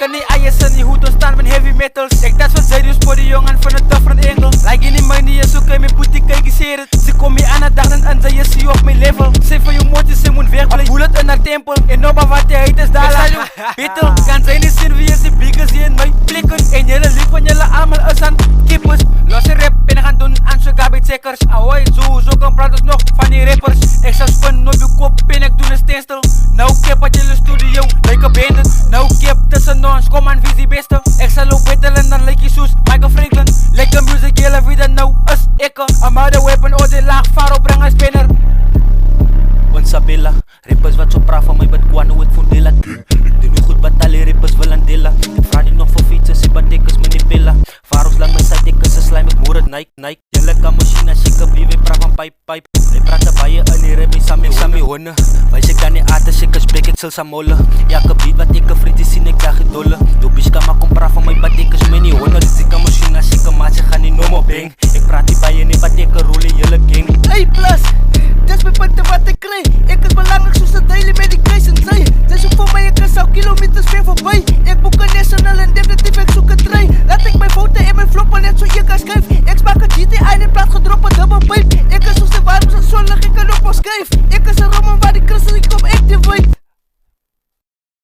kan niet eisen, die hoed ontstaan met heavy metals. Ik dat wat zij dus voor de jongen van een different angle. Like in die manier, zo kan je mijn booty kijken zeren. Ze kom je aan de dag en ze is op mijn level. Zeg van je motor, ze moet weg, bullet in haar tempel. En nog maar wat je heet is daar laat Betel, kan zij niet zien wie is die biggest hier in mijn plikken. En jullie lief van jullie allemaal is aan kippers. Los je rap en gaan doen aan zo'n garbage checkers. Ahoy, zo kan praten nog van die rappers. Ik zou spinnen op je kop en ik doe een steenstel. Nou kip uit jullie studio, like a bandit. Nou kip tussen ons, kom aan visie beste. Ik zal ook bettelen dan like je soes, Michael Franklin. Like a music, jullie weten nou is ikke. I'm out the weapon, oh die laag, faro breng een spinner. Unsabella, rappers wat zo praat van mij, wat kwano het fundela. Ik doe nu goed wat alle rappers wil aan delen. Ik vraag niet nog voor fietsen, si batekers met die pilla. Varos lang mijn side, ik is een slime, ik moer het Nike. Jullie kan machine, chique bibi, praat van pipe. Hij praat de baie in die rem, sami honne. Wij zeg dan niet aardig, ik is bek, ik zal samolle. Ja, gebied wat ik een vriend is, ik krijg het dolle. Doe bies kan maar kom praat van mij, batekers met die honne. Ik kan machine, chique maat, ze gaan niet